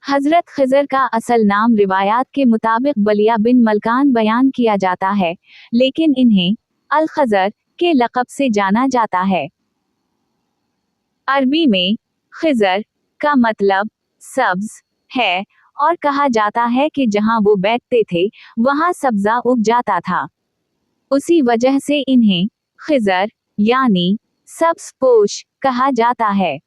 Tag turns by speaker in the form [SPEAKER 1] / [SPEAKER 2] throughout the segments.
[SPEAKER 1] हजरत खिजर का असल नाम रिवायात के मुताबिक बलिया बिन मलकान बयान किया जाता है, लेकिन इन्हें अल-खजर के लक़ब से जाना जाता है। अरबी में खिजर का मतलब सब्ज है और कहा जाता है कि जहां वो बैठते थे वहां सब्जा उग जाता था। उसी वजह से इन्हें खिजर यानी सब्ज पोश कहा जाता है।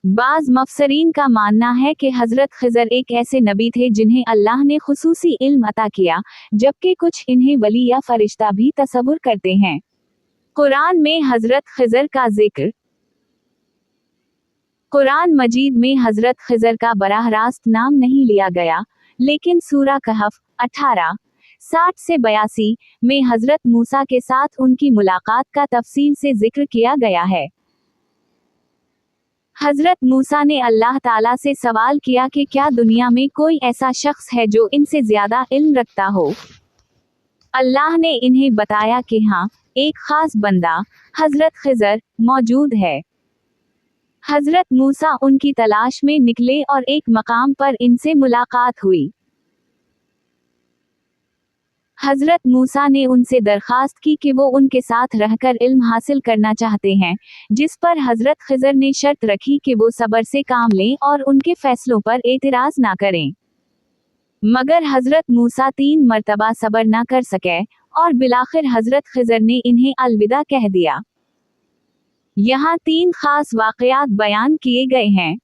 [SPEAKER 1] बाज मफसरीन का मानना है कि हजरत खिजर एक ऐसे नबी थे जिन्हें अल्लाह ने खुसूसी इल्म अता किया, जबकि कुछ इन्हें वली या फरिश्ता भी तसव्वुर करते हैं। कुरान में हजरत खिजर का जिक्र। कुरान मजीद में हजरत खिजर का बराह रास्त नाम नहीं लिया गया, लेकिन सूरा कहफ 18:60 से 82 में हजरत मूसा के साथ उनकी मुलाकात का तफसील से जिक्र किया गया है। हजरत मूसा ने अल्लाह ताला से सवाल किया कि क्या दुनिया में कोई ऐसा शख्स है जो इनसे ज्यादा इल्म रखता हो। अल्लाह ने इन्हें बताया कि हाँ, एक खास बंदा हजरत खिजर मौजूद है। हजरत मूसा उनकी तलाश में निकले और एक मकाम पर इनसे मुलाकात हुई। हजरत मूसा ने उनसे दरखास्त की कि वो उनके साथ रहकर इल्म हासिल करना चाहते हैं, जिस पर हजरत खिजर ने शर्त रखी कि वो सब्र से काम लें और उनके फैसलों पर एतराज ना करें। मगर हजरत मूसा 3 मरतबा सब्र ना कर सके और बिलाखिर हजरत खिजर ने इन्हें अलविदा कह दिया। यहाँ 3 खास वाक़यात बयान किए गए हैं।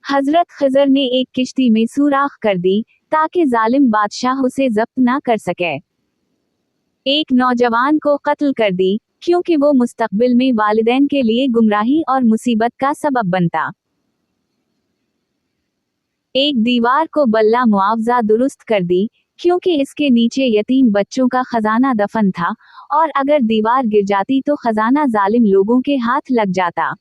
[SPEAKER 1] हजरत खिजर ने एक किश्ती में सुराख कर दी ताकि जालिम बादशाह उसे जब्त ना कर सके। एक नौजवान को कत्ल कर दी क्योंकि वो मुस्तकबिल में वालिदैन के लिए गुमराही और मुसीबत का सबब बनता। एक दीवार को बल्ला मुआवजा दुरुस्त कर दी क्योंकि इसके नीचे यतीम बच्चों का खजाना दफन था और अगर दीवार गिर जाती तो खजाना जालिम लोगों के हाथ लग जाता।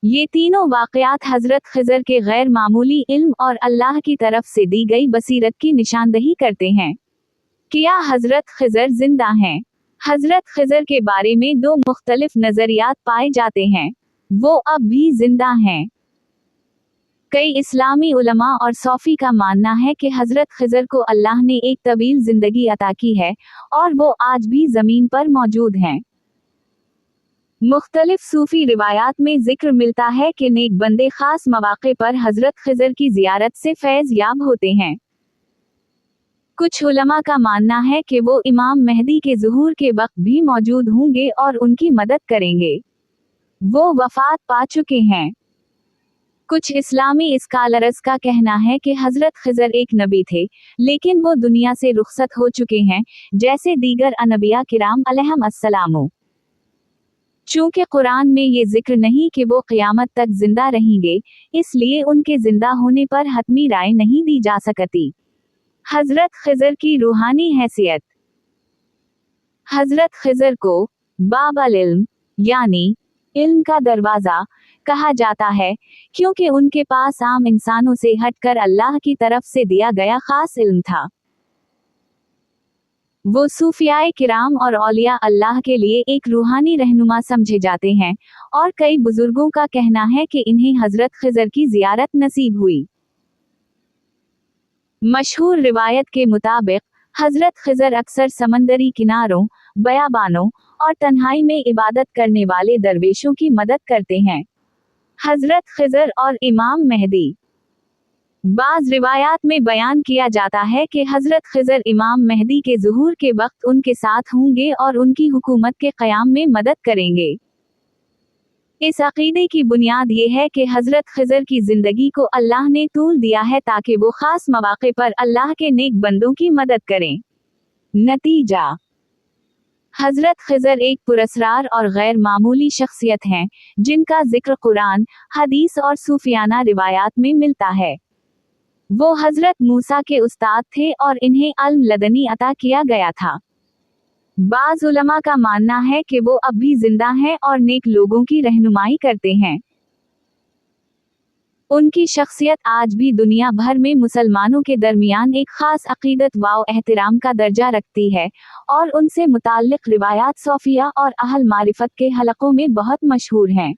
[SPEAKER 1] ये तीनों वाक़यात हजरत खिजर के गैर मामूली इल्म और अल्लाह की तरफ से दी गई बसीरत की निशानदही करते हैं। क्या हजरत खिजर जिंदा हैं? हजरत खिजर के बारे में 2 मुख्तलिफ नजरियात पाए जाते हैं। वो अब भी जिंदा हैं। कई इस्लामी उलमा और सौफी का मानना है कि हजरत खिजर को अल्लाह ने एक तवील जिंदगी अता की है और वो आज भी जमीन पर मौजूद हैं। मुख्तलिफ सूफी रिवायात में जिक्र मिलता है कि नेक बंदे खास मौके पर हजरत खिजर की जियारत से फैज याब होते हैं। कुछ उलमा का मानना है कि वो इमाम मेहदी के ज़ुहूर के वक्त भी मौजूद होंगे और उनकी मदद करेंगे। वो वफात पा चुके हैं। कुछ इस्लामी स्कॉलर्स का कहना है कि हजरत खिजर एक नबी थे, लेकिन वो दुनिया से रुखसत हो चुके हैं, जैसे दीगर अनबिया किराम अलैहिमुस्सलाम। चूंकि कुरान में ये जिक्र नहीं कि वो क़यामत तक जिंदा रहेंगे, इसलिए उनके जिंदा होने पर हतमी राय नहीं दी जा सकती। हजरत खिजर की रूहानी हैसियत। हजरत खिजर को बाब अल इल्म यानी इल्म का दरवाजा कहा जाता है, क्योंकि उनके पास आम इंसानों से हटकर अल्लाह की तरफ से दिया गया खास इल्म था। वो सूफियाए किराम और औलिया अल्लाह के लिए एक रूहानी रहनुमा समझे जाते हैं और कई बुजुर्गों का कहना है कि इन्हें हजरत खिजर की जियारत नसीब हुई। मशहूर रिवायत के मुताबिक हजरत खिजर अक्सर समंदरी किनारों, बयाबानों और तन्हाई में इबादत करने वाले दरवेशों की मदद करते हैं। हजरत खिजर और इमाम मेहदी। बाज़ रिवायात में बयान किया जाता है कि हजरत खिजर इमाम मेहदी के ज़ुहूर के वक्त उनके साथ होंगे और उनकी हुकूमत के क़याम में मदद करेंगे। इस अक़ीदे की बुनियाद ये है कि हजरत खिजर की जिंदगी को अल्लाह ने तूल दिया है ताकि वो खास मौके पर अल्लाह के नेक बंदों की मदद करें। नतीजा, हजरत खिजर एक पुरस्कार और गैर मामूली शख्सियत हैं, जिनका जिक्र कुरान, हदीस और सूफियाना रिवायात में मिलता है। वो हजरत मूसा के उस्ताद थे और इन्हें इल्म लदनी अता किया गया था। बाज़ उलमा का मानना है कि वो अब भी जिंदा हैं और नेक लोगों की रहनुमाई करते हैं। उनकी शख्सियत आज भी दुनिया भर में मुसलमानों के दरमियान एक खास अकीदत व एहतराम का दर्जा रखती है और उनसे मुताल्लिक़ रिवायात सोफिया और अहल मारिफत के हलकों में बहुत मशहूर हैं।